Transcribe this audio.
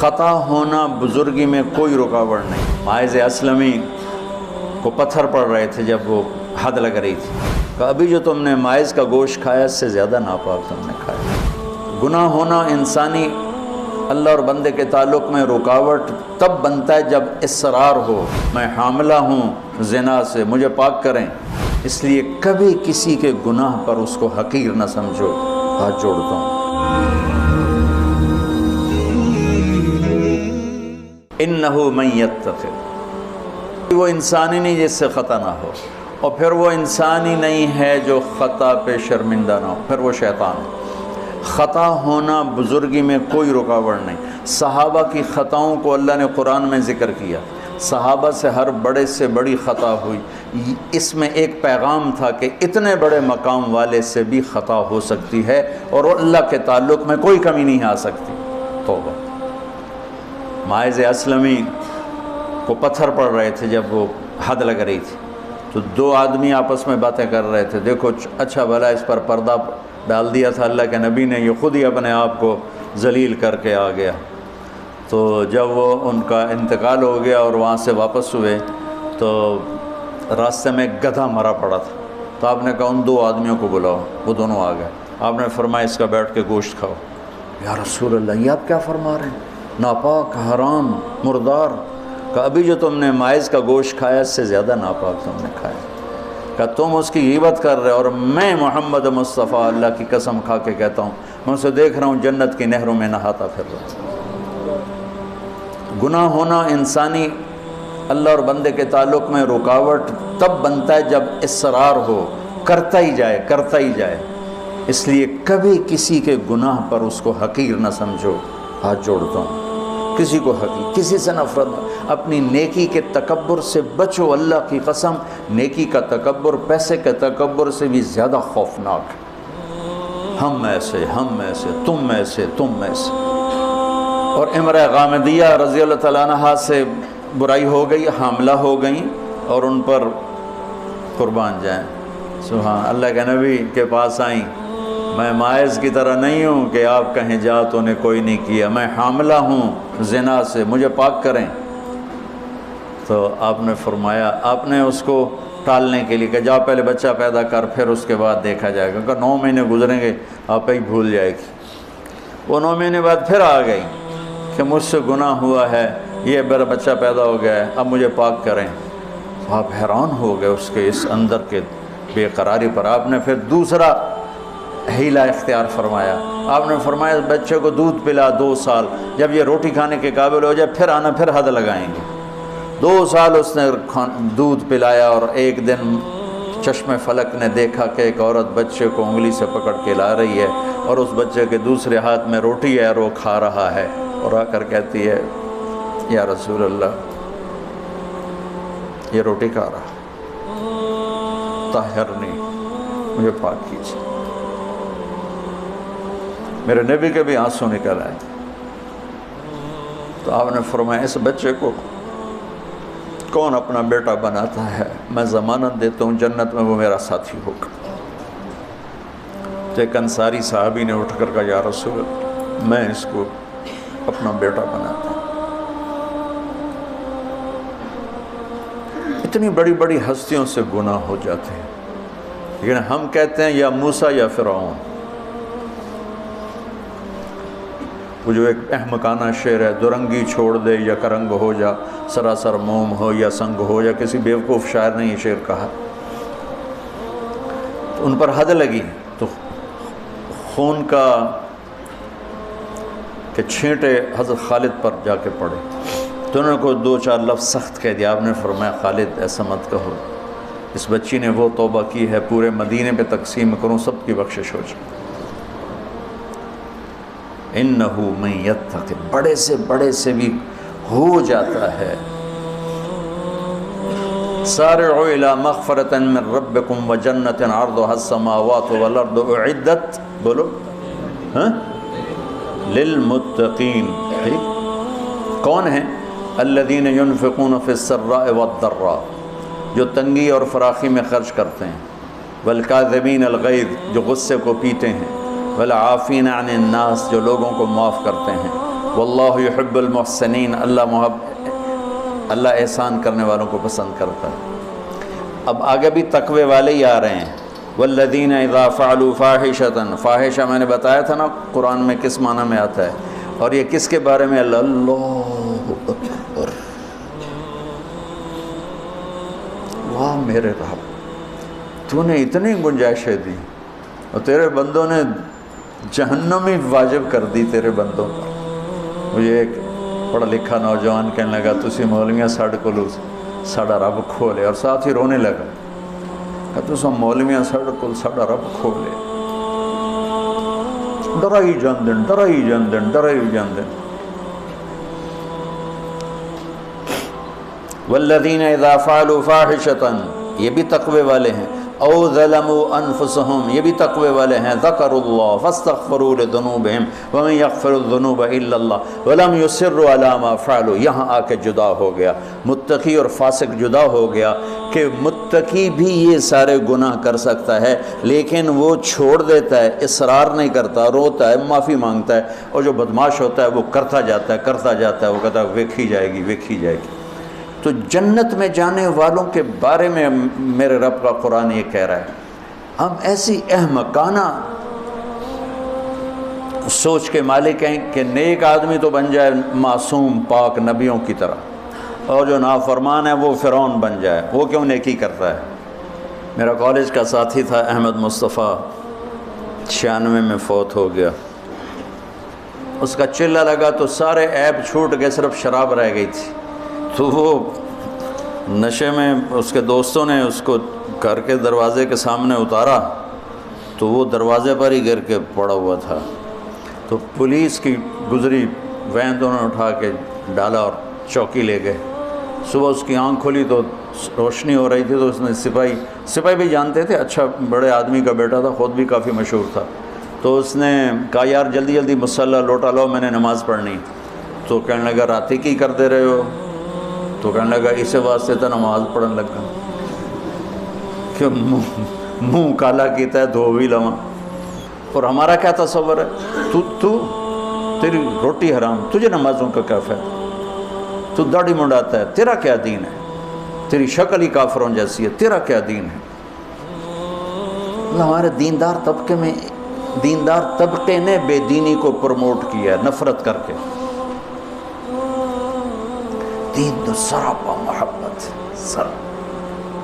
خطا ہونا بزرگی میں کوئی رکاوٹ نہیں۔ ماعز اسلمی کو پتھر پڑ رہے تھے جب وہ حد لگ رہی تھی، کہ ابھی جو تم نے ماعز کا گوشت کھایا اس سے زیادہ ناپاک تم نے کھایا۔ گناہ ہونا انسانی اللہ اور بندے کے تعلق میں رکاوٹ تب بنتا ہے جب اصرار ہو، میں حاملہ ہوں زنا سے، مجھے پاک کریں۔ اس لیے کبھی کسی کے گناہ پر اس کو حقیر نہ سمجھو۔ ہاتھ جوڑتا ہوں۔ انہ من یتق، وہ انسان ہی نہیں جس سے خطا نہ ہو، اور پھر وہ انسان ہی نہیں ہے جو خطا پہ شرمندہ نہ ہو، پھر وہ شیطان ہے۔ خطا ہونا بزرگی میں کوئی رکاوٹ نہیں۔ صحابہ کی خطاؤں کو اللہ نے قرآن میں ذکر کیا، صحابہ سے ہر بڑے سے بڑی خطا ہوئی۔ اس میں ایک پیغام تھا کہ اتنے بڑے مقام والے سے بھی خطا ہو سکتی ہے اور اللہ کے تعلق میں کوئی کمی نہیں آ سکتی۔ توبہ۔ ماعز اسلمی کو پتھر پڑ رہے تھے جب وہ حد لگ رہی تھی، تو دو آدمی آپس میں باتیں کر رہے تھے، دیکھو اچھا بھلا اس پر پردہ ڈال دیا تھا اللہ کے نبی نے، یہ خود ہی اپنے آپ کو ذلیل کر کے آ گیا۔ تو جب وہ ان کا انتقال ہو گیا اور وہاں سے واپس ہوئے تو راستے میں ایک گدھا مرا پڑا تھا، تو آپ نے کہا ان دو آدمیوں کو بلاؤ، وہ دونوں آ گئے۔ آپ نے فرمایا اس کا بیٹھ کے گوشت کھاؤ۔ یا رسول اللہ، یہ آپ کیا فرما رہے ہیں؟ ناپاک، حرام، مردار۔ کہ ابھی جو تم نے ماعز کا گوشت کھایا اس سے زیادہ ناپاک تم نے کھایا۔ کہ تم اس کی غیبت کر رہے، اور میں محمد مصطفیٰ اللہ کی قسم کھا کے کہتا ہوں میں اسے دیکھ رہا ہوں جنت کی نہروں میں نہاتا پھر رہا ہوں۔ گناہ ہونا انسانی اللہ اور بندے کے تعلق میں رکاوٹ تب بنتا ہے جب اصرار ہو، کرتا ہی جائے کرتا ہی جائے۔ اس لیے کبھی کسی کے گناہ پر اس کو حقیر نہ سمجھو۔ ہاتھ جوڑتا ہوں۔ کسی کو حقیر، کسی سے نفرت نہ، اپنی نیکی کے تکبر سے بچو۔ اللہ کی قسم، نیکی کا تکبر پیسے کے تکبر سے بھی زیادہ خوفناک ہے۔ ہم ایسے، ہم ایسے، تم ایسے، تم ایسے۔ اور امرأہ غامدیہ رضی اللہ تعالیٰ عنہا سے برائی ہو گئی، حاملہ ہو گئیں، اور ان پر قربان جائیں سبحان اللہ کے نبی کے پاس آئیں، میں ماعز کی طرح نہیں ہوں کہ آپ کہیں جا تو نے کوئی نہیں کیا، میں حاملہ ہوں زنا سے، مجھے پاک کریں۔ تو آپ نے فرمایا، آپ نے اس کو ٹالنے کے لیے کہ جا پہلے بچہ پیدا کر پھر اس کے بعد دیکھا جائے گا، کہ 9 مہینے گزریں گے آپ ہی بھول جائے گی۔ وہ 9 مہینے بعد پھر آ گئی کہ مجھ سے گناہ ہوا ہے، یہ میرا بچہ پیدا ہو گیا ہے، اب مجھے پاک کریں۔ آپ حیران ہو گئے اس کے اس اندر کے بے قراری پر۔ آپ نے پھر دوسرا حیلہ اختیار فرمایا، آپ نے فرمایا بچے کو دودھ پلا 2 سال، جب یہ روٹی کھانے کے قابل ہو جائے پھر آنا، پھر حد لگائیں گے۔ 2 سال اس نے دودھ پلایا، اور ایک دن چشم فلک نے دیکھا کہ ایک عورت بچے کو انگلی سے پکڑ کے لا رہی ہے، اور اس بچے کے دوسرے ہاتھ میں روٹی ہے اور وہ کھا رہا ہے، اور آ کر کہتی ہے یا رسول اللہ یہ روٹی کھا رہا، طاہرنی، مجھے پاک کیجیے۔ میرے نبی کے بھی آنسو نکل آئے۔ تو آپ نے فرمایا اس بچے کو کون اپنا بیٹا بناتا ہے، میں ضمانت دیتا ہوں جنت میں وہ میرا ساتھی ہوگا۔ تو ایک انصاری صحابی نے اٹھ کر کہا یا رسول اللہ میں اس کو اپنا بیٹا بناتا ہوں۔ اتنی بڑی بڑی ہستیوں سے گناہ ہو جاتے ہیں، لیکن ہم کہتے ہیں یا موسیٰ یا فرعون۔ وہ جو ایک احمقانہ شعر ہے، دورنگی چھوڑ دے یا کرنگ ہو جا، سراسر موم ہو یا سنگ ہو جا، کسی بیوقوف شاعر نے یہ شعر کہا۔ تو ان پر حد لگی تو خون کا کہ چھینٹے حضرت خالد پر جا کے پڑے، تو انہوں نے کو 2-4 لفظ سخت کہہ دیا۔ آپ نے فرمایا خالد ایسا مت کہو، اس بچی نے وہ توبہ کی ہے پورے مدینے پہ تقسیم کروں سب کی بخشش ہو جائے۔ انہو من یتق، بڑے سے بڑے سے بھی ہو جاتا ہے۔ سارعوا الی مغفرۃ من ربکم وجنۃ عرضها السماوات والارض اعدت، بولو للمتقین۔ ٹھیک، کون ہیں؟ الذین ينفقون فی السراء والضراء، جو تنگی اور فراخی میں خرچ کرتے ہیں، والکاظمین الغیظ، جو غصے کو پیتے ہیں، والعافین عن الناس، جو لوگوں کو معاف کرتے ہیں، واللہ یحب المحسنین، اللہ احسان کرنے والوں کو پسند کرتا ہے۔ اب آگے بھی تقوی والے ہی آ رہے ہیں۔ والذین اذا فعلوا فاحشۃ، فاحشہ میں نے بتایا تھا نا قرآن میں کس معنی میں آتا ہے، اور یہ کس کے بارے میں؟ اللہ اکبر، واہ میرے رب، تو نے اتنی گنجائشیں دی اور تیرے بندوں نے جہنم ہی واجب کر دی تیرے بندوں پر۔ مجھے ایک پڑھا لکھا نوجوان کہنے لگا تسی مولویاں ساڑھے کو ساڑھا رب کھولے، اور ساتھ ہی رونے لگا کہ تسا مولویاں ساڑھے کو ساڑھا رب کھولے، ڈرائی جاندن ڈرائی جاندن ڈرائی جاندن۔ والذین اذا فعلوا فاحشۃ، یہ بھی تقوی والے ہیں، او ظلموا انفسهم، یہ بھی تقوی والے ہیں، ذکروا اللہ فاستغفروا لذنوبہم ومن یغفر الذنوب الا اللہ ولم یصروا علی ما فعلوا۔ یہاں آ کے جدا ہو گیا، متقی اور فاسق جدا ہو گیا کہ متقی بھی یہ سارے گناہ کر سکتا ہے لیکن وہ چھوڑ دیتا ہے، اصرار نہیں کرتا، روتا ہے، معافی مانگتا ہے، اور جو بدماش ہوتا ہے وہ کرتا جاتا ہے، وہ کہتا ہے ویکھی جائے گی ویکھی جائے گی۔ تو جنت میں جانے والوں کے بارے میں میرے رب کا قرآن یہ کہہ رہا ہے۔ ہم ایسی احمقانہ سوچ کے مالک ہیں کہ نیک آدمی تو بن جائے معصوم پاک نبیوں کی طرح، اور جو نافرمان ہے وہ فرعون بن جائے، وہ کیوں نیکی کرتا ہے؟ میرا کالج کا ساتھی تھا احمد مصطفیٰ، 96 میں فوت ہو گیا۔ اس کا چلہ لگا تو سارے عیب چھوٹ گئے، صرف شراب رہ گئی تھی۔ تو وہ نشے میں اس کے دوستوں نے اس کو گھر کے دروازے کے سامنے اتارا تو وہ دروازے پر ہی گر کے پڑا ہوا تھا۔ تو پولیس کی گزری وین تو انہوں نے اٹھا کے ڈالا اور چوکی لے گئے۔ صبح اس کی آنکھ کھلی تو روشنی ہو رہی تھی، تو اس نے سپاہی بھی جانتے تھے، اچھا بڑے آدمی کا بیٹا تھا، خود بھی کافی مشہور تھا، تو اس نے کہا یار جلدی جلدی مصلی لوٹا لو، میں نے نماز پڑھنی۔ تو کہنے لگا راتی کی کر دے رہے ہو؟ تو کہنے لگا اسے واسطے تو نماز پڑھن لگا کہ منہ کالا کیتا ہے دھو بھی لواں۔ اور ہمارا کیا تصور ہے؟ تیری روٹی حرام، تجھے نمازوں کا کیا فائدہ؟ تو داڑھی منڈاتا ہے، تیرا کیا دین ہے؟ تیری شکل ہی کافروں جیسی ہے، تیرا کیا دین ہے؟ ہمارے دیندار طبقے نے بے دینی کو پروموٹ کیا ہے نفرت کر کے۔ دین تو سراپا محبت، سراپا